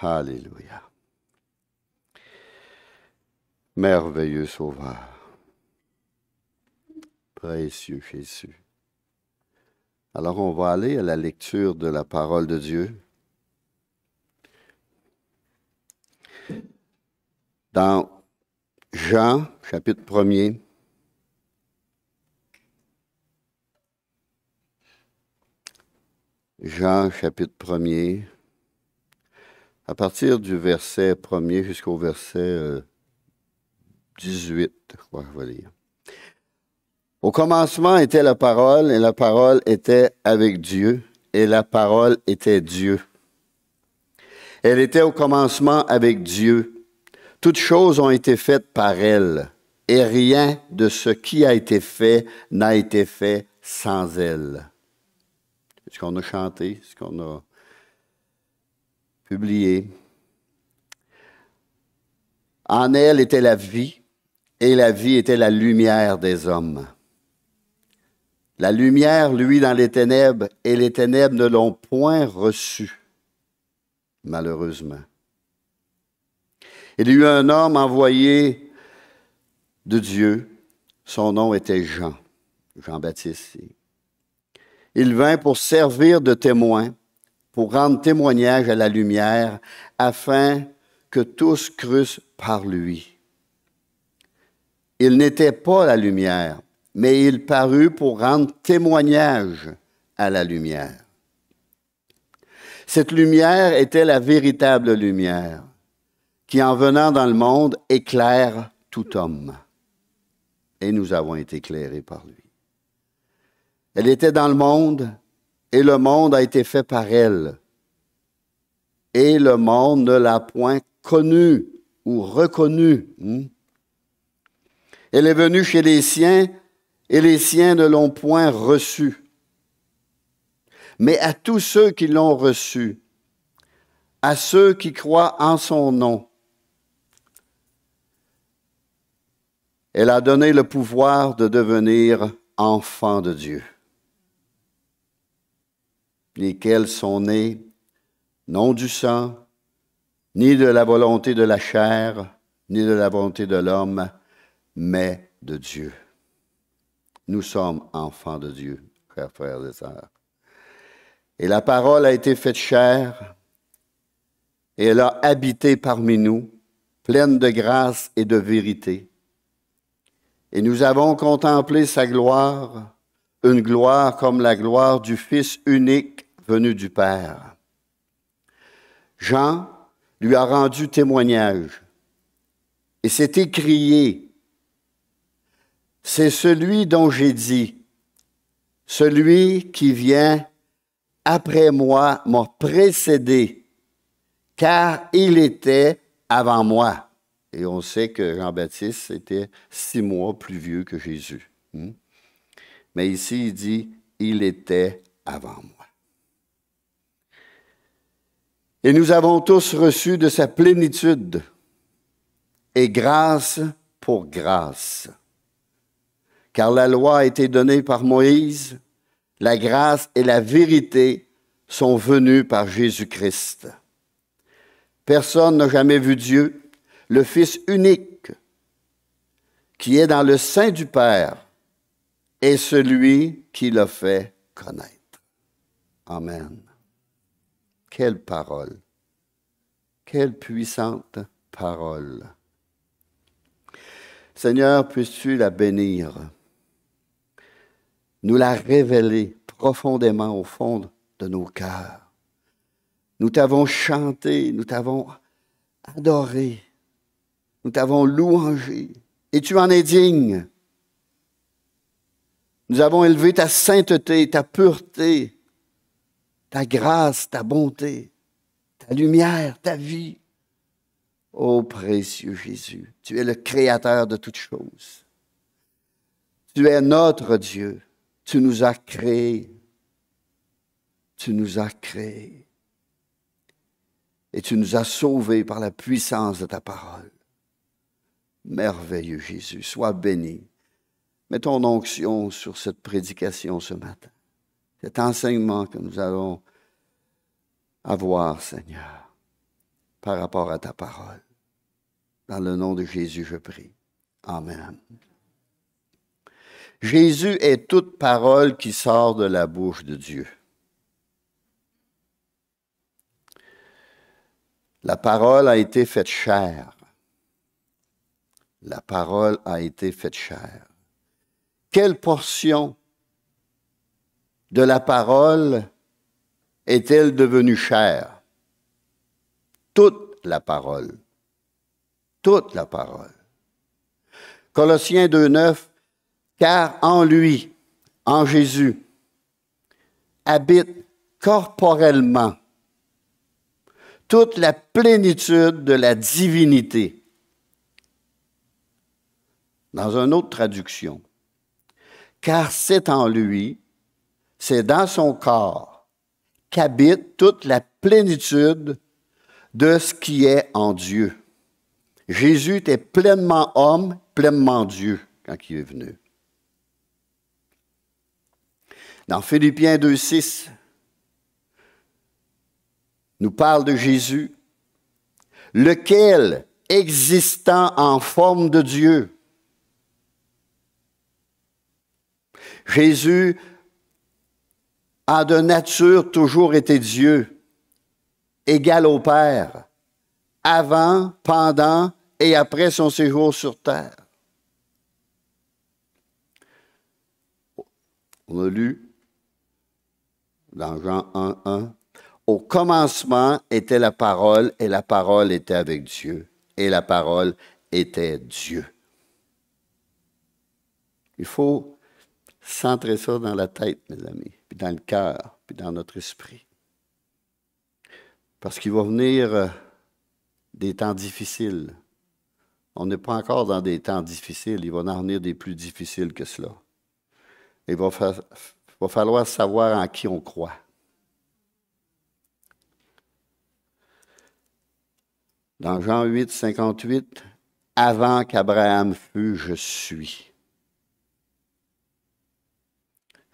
Alléluia. Merveilleux Sauveur, précieux Jésus. Alors on va aller à la lecture de la parole de Dieu. Dans Jean, chapitre 1er. Jean, chapitre 1er. À partir du verset 1er jusqu'au verset 18, je crois que je vais lire. Au commencement était la parole, et la parole était avec Dieu, et la parole était Dieu. Elle était au commencement avec Dieu. Toutes choses ont été faites par elle, et rien de ce qui a été fait n'a été fait sans elle. Ce qu'on a chanté, ce qu'on a publié. En elle était la vie, et la vie était la lumière des hommes. La lumière, lui, dans les ténèbres, et les ténèbres ne l'ont point reçue, malheureusement. Il y eut un homme envoyé de Dieu, son nom était Jean, Jean-Baptiste. Il vint pour servir de témoin, pour rendre témoignage à la lumière, afin que tous crussent par lui. Il n'était pas la lumière, mais il parut pour rendre témoignage à la lumière. Cette lumière était la véritable lumière, qui en venant dans le monde éclaire tout homme. Et nous avons été éclairés par lui. Elle était dans le monde, et le monde a été fait par elle. Et le monde ne l'a point connue ou reconnue. Elle est venue chez les siens, et les siens ne l'ont point reçue. Mais à tous ceux qui l'ont reçue, à ceux qui croient en son nom, elle a donné le pouvoir de devenir enfants de Dieu, lesquels sont nés non du sang, ni de la volonté de la chair, ni de la volonté de l'homme, mais de Dieu. Nous sommes enfants de Dieu, chers frères et sœurs. Et la parole a été faite chair, et elle a habité parmi nous, pleine de grâce et de vérité. Et nous avons contemplé sa gloire, une gloire comme la gloire du Fils unique venu du Père. Jean lui a rendu témoignage et s'est écrié, « C'est celui dont j'ai dit, celui qui vient après moi m'a précédé, car il était avant moi. » Et on sait que Jean-Baptiste était 6 mois plus vieux que Jésus. Mais ici, il dit, il était avant moi. Et nous avons tous reçu de sa plénitude, et grâce pour grâce. Car la loi a été donnée par Moïse, la grâce et la vérité sont venues par Jésus-Christ. Personne n'a jamais vu Dieu, le Fils unique, qui est dans le sein du Père, est celui qui l'a fait connaître. Amen. Quelle parole! Quelle puissante parole! Seigneur, puisses-tu la bénir, nous la révéler profondément au fond de nos cœurs. Nous t'avons chanté, nous t'avons adoré, nous t'avons louangé, et tu en es digne. Nous avons élevé ta sainteté, ta pureté, ta grâce, ta bonté, ta lumière, ta vie. Ô précieux Jésus, tu es le créateur de toutes choses. Tu es notre Dieu. Tu nous as créés. Tu nous as créés. Et tu nous as sauvés par la puissance de ta parole. Merveilleux Jésus, sois béni. Mets ton onction sur cette prédication ce matin. Cet enseignement que nous allons avoir, Seigneur. par rapport à ta parole. Dans le nom de Jésus, je prie. Amen. Jésus est toute parole qui sort de la bouche de Dieu. La parole a été faite chair. La parole a été faite chair. Quelle portion de la parole est-elle devenue chair? Toute la parole. Toute la parole. Colossiens 2,9, car en lui, en Jésus, habite corporellement toute la plénitude de la divinité. Dans une autre traduction, car c'est en lui, c'est dans son corps qu'habite toute la plénitude de ce qui est en Dieu. Jésus était pleinement homme, pleinement Dieu quand il est venu. Dans Philippiens 2,6, nous parle de Jésus, lequel, existant en forme de Dieu, Jésus a de nature toujours été Dieu, égal au Père, avant, pendant et après son séjour sur terre. On a lu dans Jean 1,1, au commencement était la parole, et la parole était avec Dieu, et la parole était Dieu. Il faut centrer ça dans la tête, mes amis, puis dans le cœur, puis dans notre esprit. Parce qu'il va venir des temps difficiles. On n'est pas encore dans des temps difficiles, il va en venir des plus difficiles que cela. Il va falloir savoir en qui on croit. Dans Jean 8, 58, « Avant qu'Abraham fût, je suis. »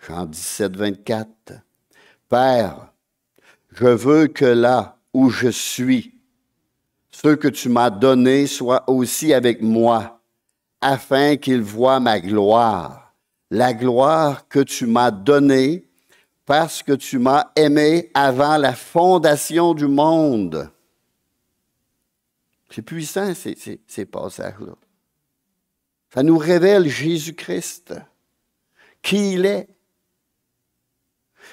Jean 17, 24, « Père, je veux que là où je suis, ceux que tu m'as donnés soient aussi avec moi, afin qu'ils voient ma gloire, la gloire que tu m'as donnée parce que tu m'as aimé avant la fondation du monde. » C'est puissant, ces passages-là. Ça nous révèle Jésus-Christ, qui il est.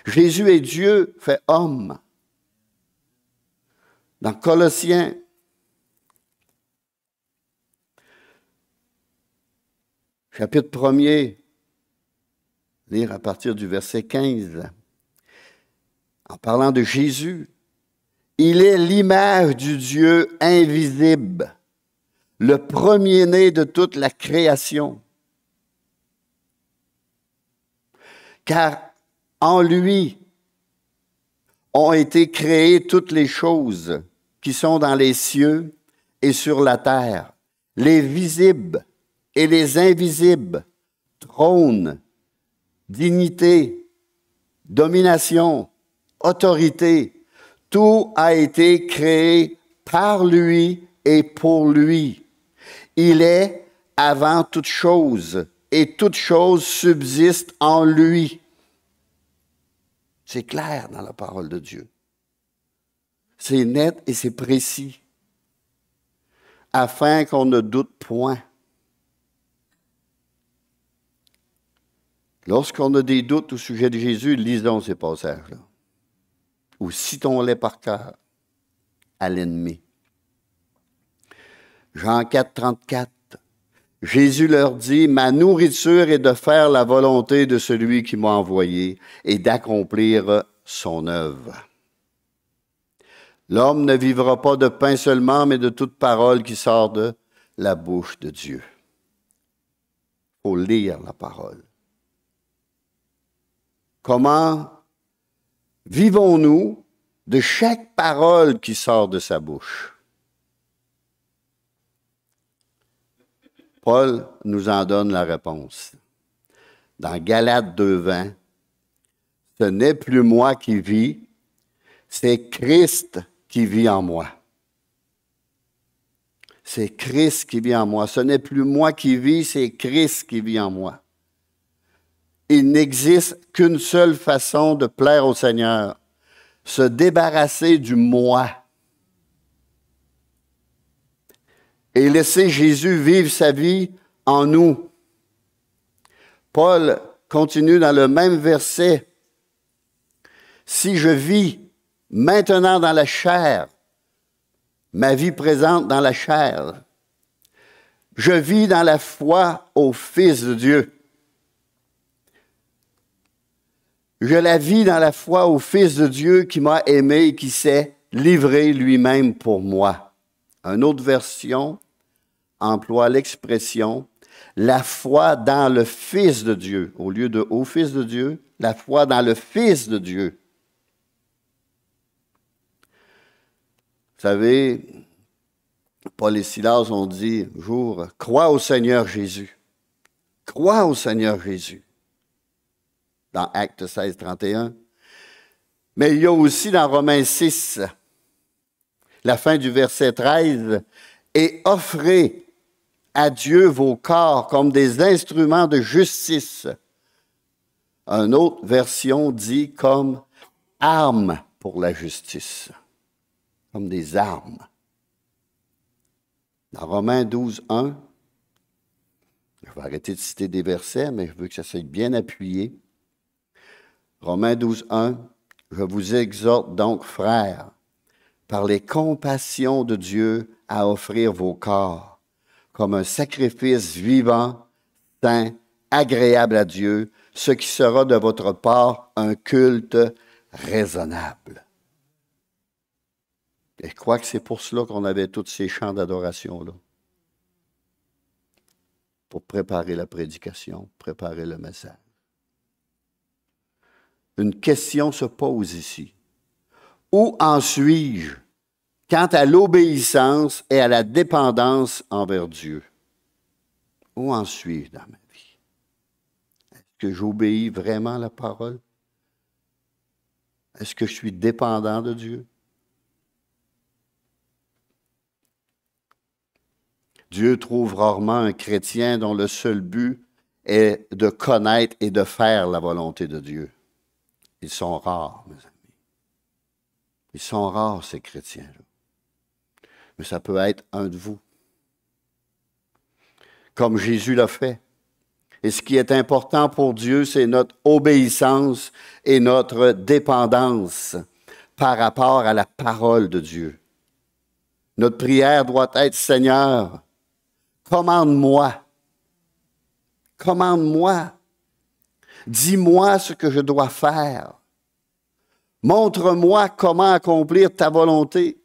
Jésus est Dieu fait homme. Dans Colossiens, chapitre 1er, lire à partir du verset 15, en parlant de Jésus, il est l'image du Dieu invisible, le premier-né de toute la création. Car en lui ont été créées toutes les choses qui sont dans les cieux et sur la terre, les visibles et les invisibles, trône, dignité, domination, autorité. Tout a été créé par lui et pour lui. Il est avant toute chose et toute chose subsiste en lui. C'est clair dans la parole de Dieu. C'est net et c'est précis. Afin qu'on ne doute point. Lorsqu'on a des doutes au sujet de Jésus, lisons ces passages-là. Ou citons-les par cœur à l'ennemi. Jean 4, 34. Jésus leur dit, « Ma nourriture est de faire la volonté de celui qui m'a envoyé et d'accomplir son œuvre. L'homme ne vivra pas de pain seulement, mais de toute parole qui sort de la bouche de Dieu. » Il faut lire la parole. Comment vivons-nous de chaque parole qui sort de sa bouche? Paul nous en donne la réponse. Dans Galates 2:20, « Ce n'est plus moi qui vis, c'est Christ qui vit en moi. C'est Christ qui vit en moi. Ce n'est plus moi qui vis, c'est Christ qui vit en moi. Il n'existe qu'une seule façon de plaire au Seigneur, se débarrasser du moi et laisser Jésus vivre sa vie en nous. Paul continue dans le même verset. Si je vis maintenant dans la chair, ma vie présente dans la chair, je vis dans la foi au Fils de Dieu. Je la vis dans la foi au Fils de Dieu qui m'a aimé et qui s'est livré lui-même pour moi. Une autre version emploie l'expression « la foi dans le Fils de Dieu ». Au lieu de « au Fils de Dieu », la foi dans le Fils de Dieu. Vous savez, Paul et Silas ont dit un jour « Crois au Seigneur Jésus ». Crois au Seigneur Jésus. Dans Actes 16, 31. Mais il y a aussi dans Romains 6, la fin du verset 13, « Et offrez à Dieu vos corps comme des instruments de justice. » Une autre version dit comme « armes pour la justice », comme des armes. Dans Romains 12, 1, je vais arrêter de citer des versets, mais je veux que ça soit bien appuyé. Romains 12, 1, « Je vous exhorte donc, frères, par les compassions de Dieu, à offrir vos corps comme un sacrifice vivant, saint, agréable à Dieu, ce qui sera de votre part un culte raisonnable. » Et je crois que c'est pour cela qu'on avait tous ces chants d'adoration-là. Pour préparer la prédication, préparer le message. Une question se pose ici. Où en suis-je quant à l'obéissance et à la dépendance envers Dieu? Où en suis-je dans ma vie? Est-ce que j'obéis vraiment à la parole? Est-ce que je suis dépendant de Dieu? Dieu trouve rarement un chrétien dont le seul but est de connaître et de faire la volonté de Dieu. Ils sont rares, mes amis. Ils sont rares, ces chrétiens-là. Mais ça peut être un de vous. Comme Jésus l'a fait. Et ce qui est important pour Dieu, c'est notre obéissance et notre dépendance par rapport à la parole de Dieu. Notre prière doit être, Seigneur, commande-moi. Commande-moi. Dis-moi ce que je dois faire. Montre-moi comment accomplir ta volonté.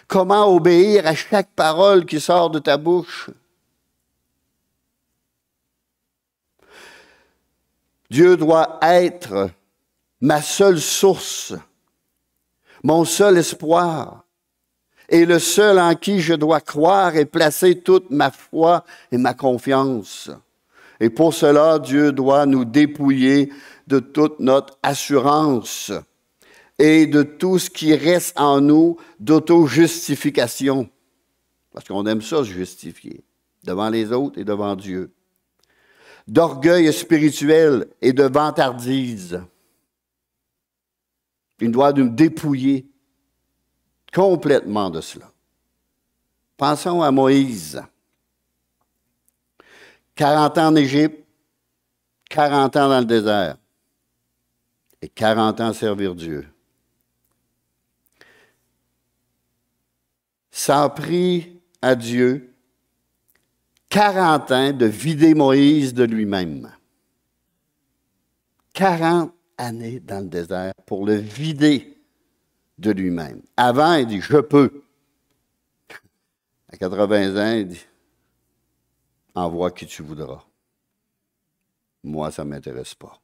Comment obéir à chaque parole qui sort de ta bouche. Dieu doit être ma seule source, mon seul espoir, et le seul en qui je dois croire et placer toute ma foi et ma confiance. Et pour cela, Dieu doit nous dépouiller de toute notre assurance et de tout ce qui reste en nous d'auto-justification. Parce qu'on aime ça, se justifier, devant les autres et devant Dieu. D'orgueil spirituel et de vantardise. Il doit nous dépouiller complètement de cela. Pensons à Moïse. 40 ans en Égypte, 40 ans dans le désert et 40 ans à servir Dieu. Ça a pris à Dieu 40 ans de vider Moïse de lui-même. 40 années dans le désert pour le vider de lui-même. Avant, il dit « je peux ». À 80 ans, il dit « envoie qui tu voudras. Moi, ça ne m'intéresse pas. »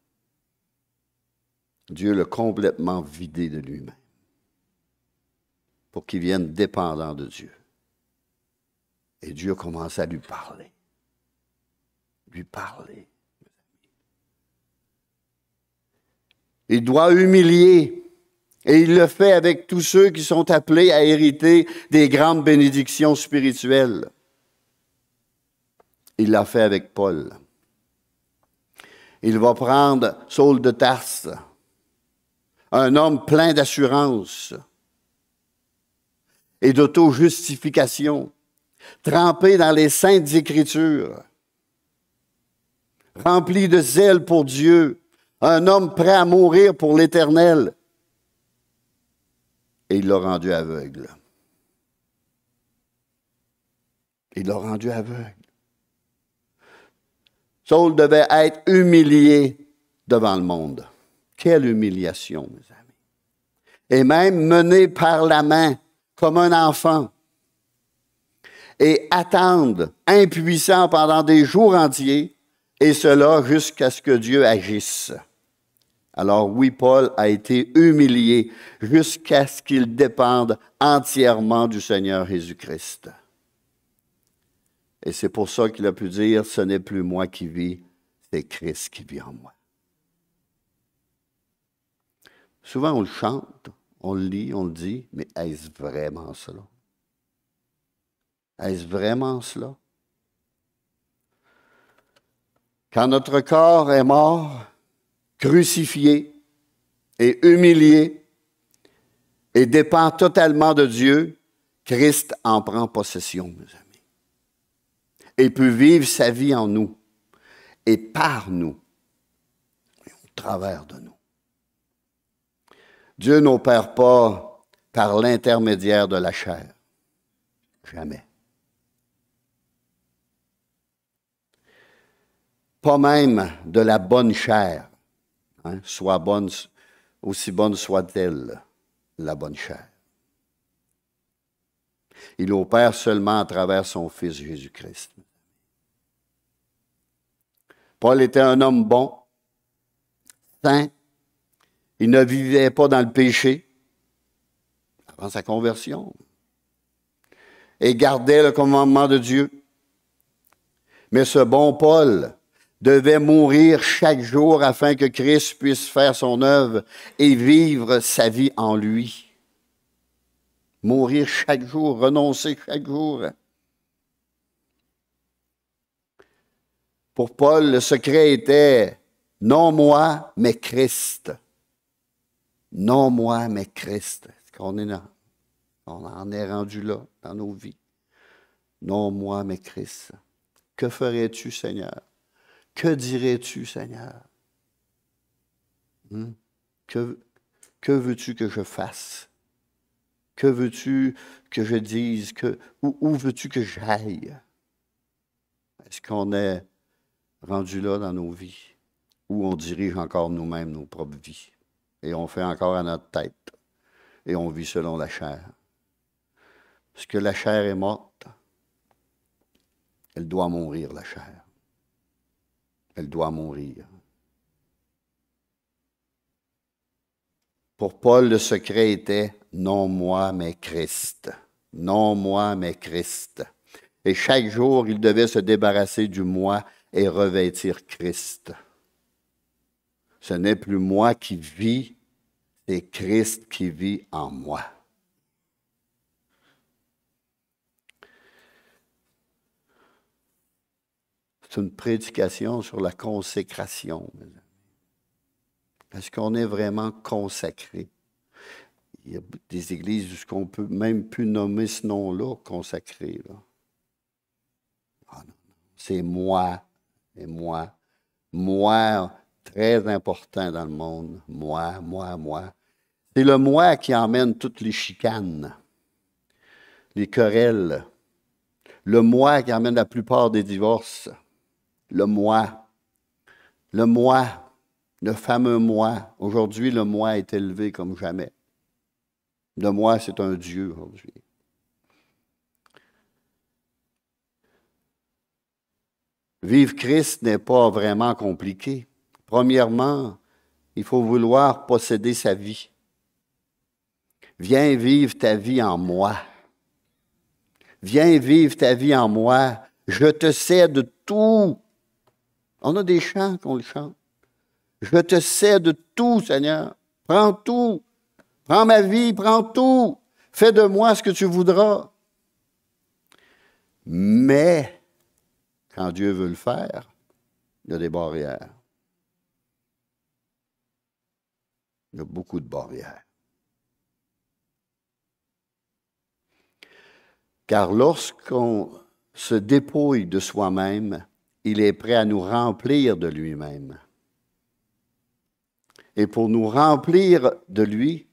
Dieu l'a complètement vidé de lui-même pour qu'il vienne dépendant de Dieu. Et Dieu a commencé à lui parler. Lui parler. Il doit humilier Et il le fait avec tous ceux qui sont appelés à hériter des grandes bénédictions spirituelles. Il l'a fait avec Paul. Il va prendre Saul de Tarse, un homme plein d'assurance et d'auto-justification, trempé dans les saintes Écritures, rempli de zèle pour Dieu, un homme prêt à mourir pour l'Éternel. Et il l'a rendu aveugle. Il l'a rendu aveugle. Saul devait être humilié devant le monde. Quelle humiliation, mes amis. Et même mené par la main, comme un enfant. Et attendre, impuissant pendant des jours entiers, et cela jusqu'à ce que Dieu agisse. Alors oui, Paul a été humilié jusqu'à ce qu'il dépende entièrement du Seigneur Jésus-Christ. Et c'est pour ça qu'il a pu dire, ce n'est plus moi qui vis, c'est Christ qui vit en moi. Souvent on le chante, on le lit, on le dit, mais est-ce vraiment cela? Est-ce vraiment cela? Quand notre corps est mort, crucifié et humilié et dépend totalement de Dieu, Christ en prend possession, mes amis. Et peut vivre sa vie en nous et par nous et au travers de nous. Dieu n'opère pas par l'intermédiaire de la chair. Jamais. Pas même de la bonne chair. Hein, soit bonne, aussi bonne soit-elle, la bonne chair. Il opère seulement à travers son Fils Jésus-Christ. Paul était un homme bon, saint. Il ne vivait pas dans le péché avant sa conversion. Et gardait le commandement de Dieu. Mais ce bon Paul devait mourir chaque jour afin que Christ puisse faire son œuvre et vivre sa vie en lui. Mourir chaque jour, renoncer chaque jour. Pour Paul, le secret était non moi, mais Christ. Non moi, mais Christ. Est-ce qu'on est là? On en est rendu là dans nos vies. Non moi, mais Christ. Que ferais-tu, Seigneur? Que dirais-tu, Seigneur? Que veux-tu que je fasse? Que veux-tu que je dise? Où veux-tu que j'aille? Est-ce qu'on est rendu là dans nos vies? Où on dirige encore nous-mêmes nos propres vies? Et on fait encore à notre tête. Et on vit selon la chair. Parce que la chair est morte. Elle doit mourir, la chair. Elle doit mourir. Pour Paul, le secret était non moi, mais Christ. Non moi, mais Christ. Et chaque jour, il devait se débarrasser du moi et revêtir Christ. Ce n'est plus moi qui vis, c'est Christ qui vit en moi. C'est une prédication sur la consécration. Est-ce qu'on est vraiment consacré? Il y a des églises où on ne peut même plus nommer ce nom-là, consacré. Là. Ah non, c'est moi et moi. Moi, très important dans le monde. Moi, moi, moi. C'est le moi qui emmène toutes les chicanes, les querelles. Le moi qui emmène la plupart des divorces. Le moi. Le moi. Le fameux moi. Aujourd'hui, le moi est élevé comme jamais. Le moi, c'est un Dieu aujourd'hui. Vivre Christ n'est pas vraiment compliqué. Premièrement, il faut vouloir posséder sa vie. Viens vivre ta vie en moi. Viens vivre ta vie en moi. Je te cède tout. On a des chants qu'on le chante. Je te cède tout, Seigneur. Prends tout. Prends ma vie, prends tout. Fais de moi ce que tu voudras. Mais, quand Dieu veut le faire, il y a des barrières. Il y a beaucoup de barrières. Car lorsqu'on se dépouille de soi-même, il est prêt à nous remplir de lui-même. Et pour nous remplir de lui,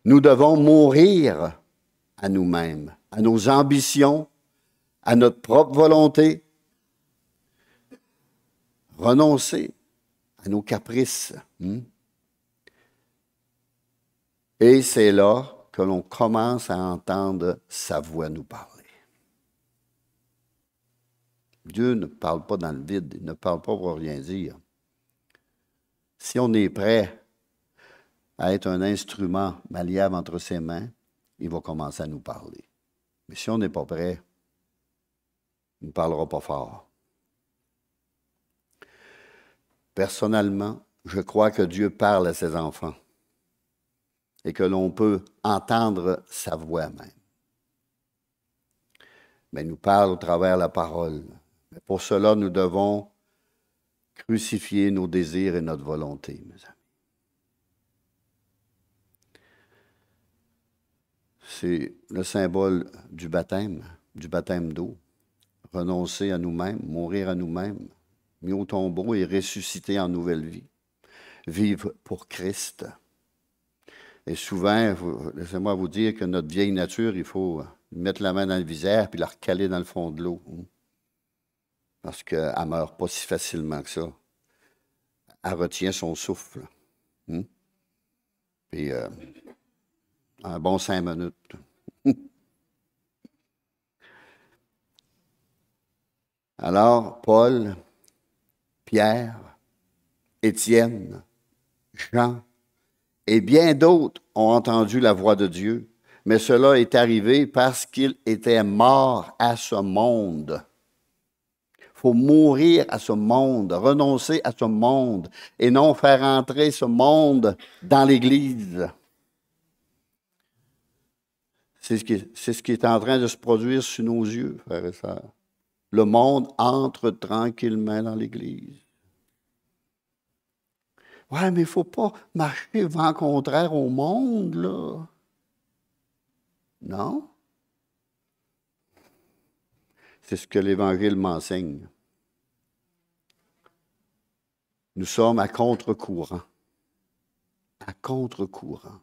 nous devons mourir à nous-mêmes, à nos ambitions, à notre propre volonté, renoncer à nos caprices. Et c'est là que l'on commence à entendre sa voix nous parler. Dieu ne parle pas dans le vide, il ne parle pas pour rien dire. Si on est prêt à être un instrument malléable entre ses mains, il va commencer à nous parler. Mais si on n'est pas prêt, il ne parlera pas fort. Personnellement, je crois que Dieu parle à ses enfants et que l'on peut entendre sa voix même. Mais il nous parle au travers de la parole. Mais pour cela, nous devons crucifier nos désirs et notre volonté, mes amis. C'est le symbole du baptême d'eau. Renoncer à nous-mêmes, mourir à nous-mêmes, mis au tombeau et ressusciter en nouvelle vie. Vivre pour Christ. Et souvent, laissez-moi vous dire que notre vieille nature, il faut mettre la main dans le visère puis la recaler dans le fond de l'eau. Parce qu'elle ne meurt pas si facilement que ça. Elle retient son souffle. Puis, un bon 5 minutes. Alors, Paul, Pierre, Étienne, Jean et bien d'autres ont entendu la voix de Dieu, mais cela est arrivé parce qu'ils étaient morts à ce monde. Il faut mourir à ce monde, renoncer à ce monde et non faire entrer ce monde dans l'Église. C'est ce qui est en train de se produire sous nos yeux, frères et sœurs. Le monde entre tranquillement dans l'Église. Ouais, mais il ne faut pas marcher vent contraire au monde, là. Non. C'est ce que l'Évangile m'enseigne. Nous sommes à contre-courant. À contre-courant.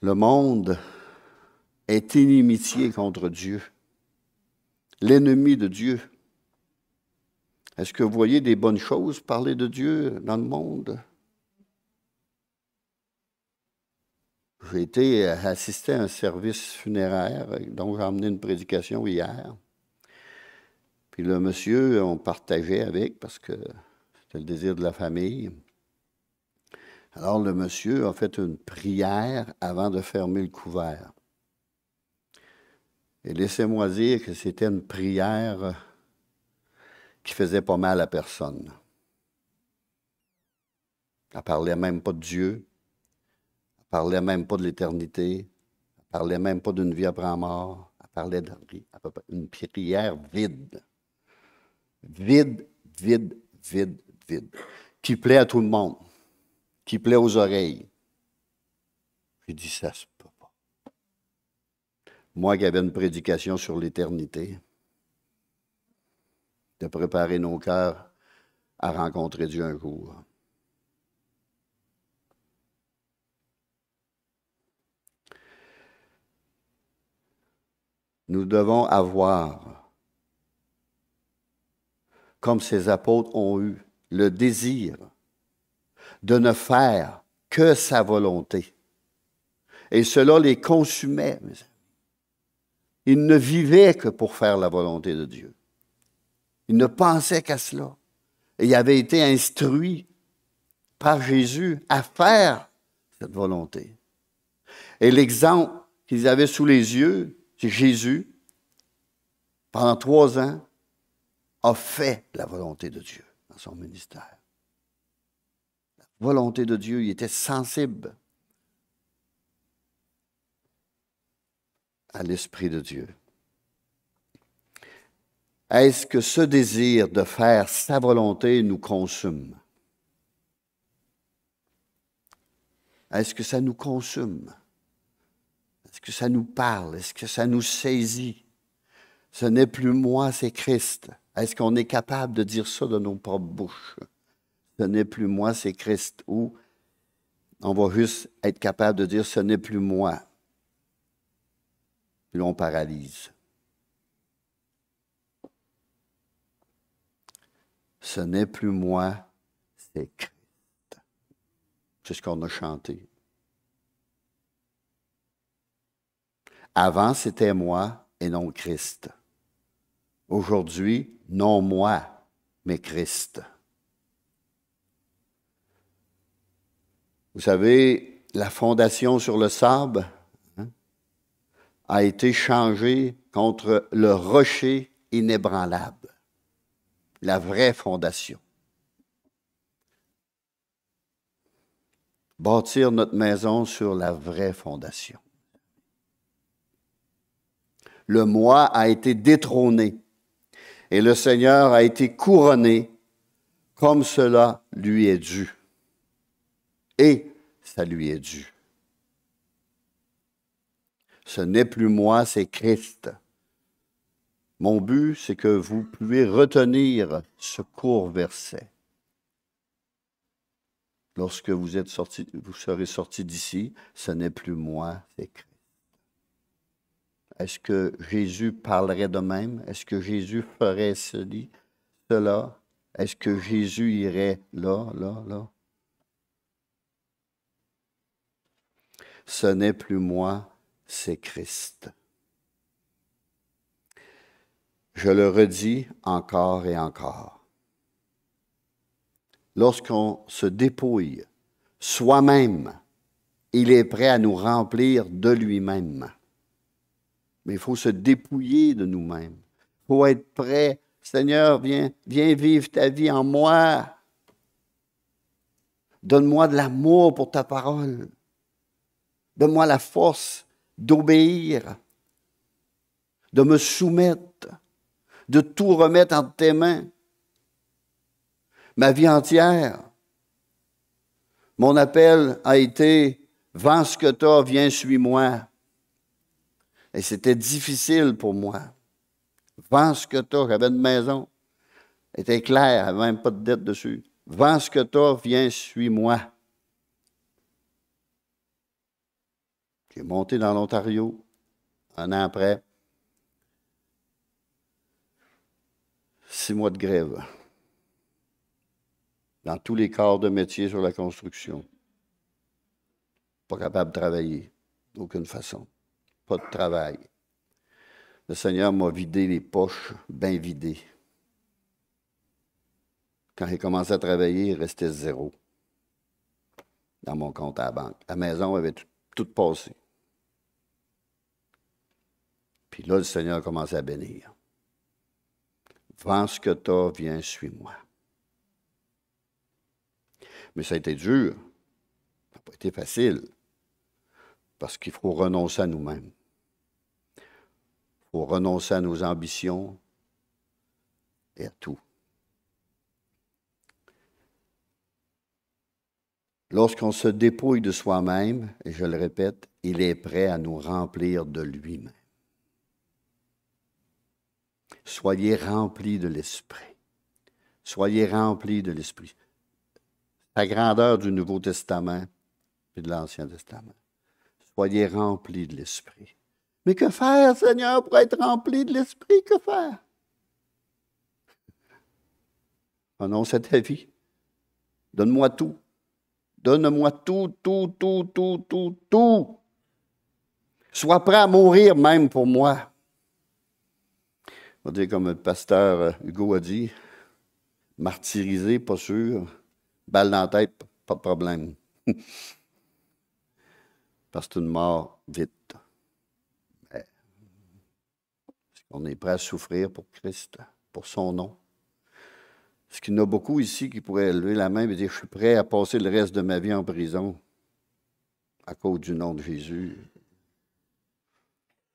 Le monde est inimitié contre Dieu. L'ennemi de Dieu. Est-ce que vous voyez des bonnes choses parler de Dieu dans le monde? J'ai été assister à un service funéraire, donc j'ai emmené une prédication hier. Puis le monsieur, on partageait avec, parce que c'était le désir de la famille. Alors le monsieur a fait une prière avant de fermer le couvert. Et laissez-moi dire que c'était une prière qui faisait pas mal à personne. Elle ne parlait même pas de Dieu. Elle ne parlait même pas de l'éternité. Elle ne parlait même pas d'une vie après la mort. Elle parlait d'une prière vide. Vide, vide, vide, vide. Qui plaît à tout le monde. Qui plaît aux oreilles. J'ai dit, ça se peut pas. Moi qui avais une prédication sur l'éternité, de préparer nos cœurs à rencontrer Dieu un jour. Nous devons avoir, comme ces apôtres ont eu, le désir de ne faire que sa volonté. Et cela les consumait, mes amis. Ils ne vivaient que pour faire la volonté de Dieu. Ils ne pensaient qu'à cela. Et ils avaient été instruits par Jésus à faire cette volonté. Et l'exemple qu'ils avaient sous les yeux, c'est Jésus, pendant 3 ans, a fait la volonté de Dieu dans son ministère. La volonté de Dieu, il était sensible à l'Esprit de Dieu. Est-ce que ce désir de faire sa volonté nous consume? Est-ce que ça nous consume? Est-ce que ça nous parle? Est-ce que ça nous saisit? Ce n'est plus moi, c'est Christ. Est-ce qu'on est capable de dire ça de nos propres bouches? Ce n'est plus moi, c'est Christ. Ou on va juste être capable de dire ce n'est plus moi. Puis on paralyse. Ce n'est plus moi, c'est Christ. C'est ce qu'on a chanté. Avant, c'était moi et non Christ. Aujourd'hui, non moi, mais Christ. Vous savez, la fondation sur le sable a été changée contre le rocher inébranlable. La vraie fondation. Bâtir notre maison sur la vraie fondation. Le moi a été détrôné et le Seigneur a été couronné comme cela lui est dû. Et ça lui est dû. Ce n'est plus moi, c'est Christ. Mon but, c'est que vous puissiez retenir ce court verset. Lorsque vous serez sortis d'ici, ce n'est plus moi, c'est Christ. Est-ce que Jésus parlerait de même? Est-ce que Jésus ferait cela? Est-ce que Jésus irait là? Ce n'est plus moi, c'est Christ. Je le redis encore et encore. Lorsqu'on se dépouille soi-même, il est prêt à nous remplir de lui-même. Mais il faut se dépouiller de nous-mêmes. Il faut être prêt. Seigneur, viens vivre ta vie en moi. Donne-moi de l'amour pour ta parole. Donne-moi la force d'obéir, de me soumettre, de tout remettre entre tes mains. Ma vie entière. Mon appel a été « Vends ce que tu as, viens, suis-moi ». Et c'était difficile pour moi. Vends ce que tu as. J'avais une maison. Elle était claire, elle n'avait même pas de dette dessus. Vends ce que tu as, viens, suis-moi. J'ai monté dans l'Ontario, un an après. 6 mois de grève. Dans tous les corps de métier sur la construction. Pas capable de travailler, d'aucune façon. Pas de travail. Le Seigneur m'a vidé les poches, bien vidées. Quand j'ai commencé à travailler, il restait 0 dans mon compte à la banque. La maison avait tout passé. Puis là, le Seigneur a commencé à bénir. Vends ce que tu as, viens, suis-moi. Mais ça a été dur. Ça n'a pas été facile. Parce qu'il faut renoncer à nous-mêmes. Il faut renoncer à nos ambitions et à tout. Lorsqu'on se dépouille de soi-même, et je le répète, il est prêt à nous remplir de lui-même. Soyez remplis de l'Esprit. Soyez remplis de l'Esprit. La grandeur du Nouveau Testament et de l'Ancien Testament. Soyez remplis de l'Esprit. Mais que faire, Seigneur, pour être rempli de l'Esprit? Que faire? Renonce à ta vie. Donne-moi tout. Donne-moi tout. Sois prêt à mourir même pour moi. On va dire comme le pasteur Hugo a dit, martyrisé, pas sûr. Balle dans la tête, pas de problème. Parce que c'est une mort vite. Mais, on est prêt à souffrir pour Christ, pour son nom. Est-ce qu'il y en a beaucoup ici qui pourraient lever la main et dire, je suis prêt à passer le reste de ma vie en prison à cause du nom de Jésus?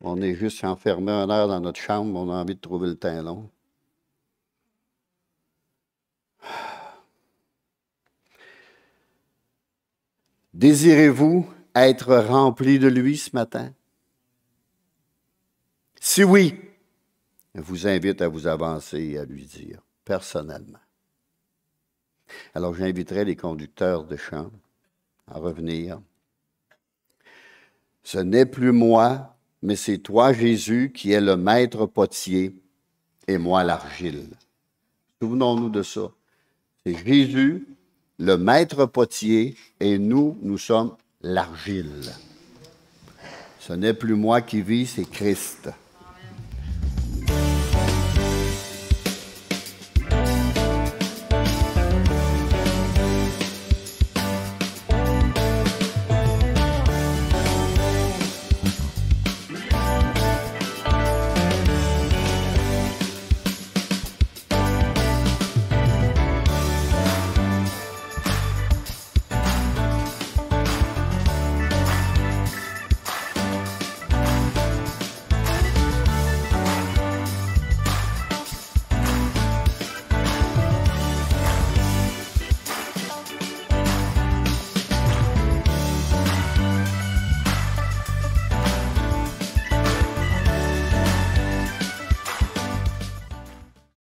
On est juste enfermé une heure dans notre chambre, on a envie de trouver le temps long. Désirez-vous être rempli de lui ce matin? Si oui, je vous invite à vous avancer et à lui dire personnellement. Alors j'inviterai les conducteurs de chant à revenir. Ce n'est plus moi, mais c'est toi, Jésus, qui es le maître potier et moi l'argile. Souvenons-nous de ça. C'est Jésus, le maître potier, et nous, nous sommes l'argile. Ce n'est plus moi qui vis, c'est Christ.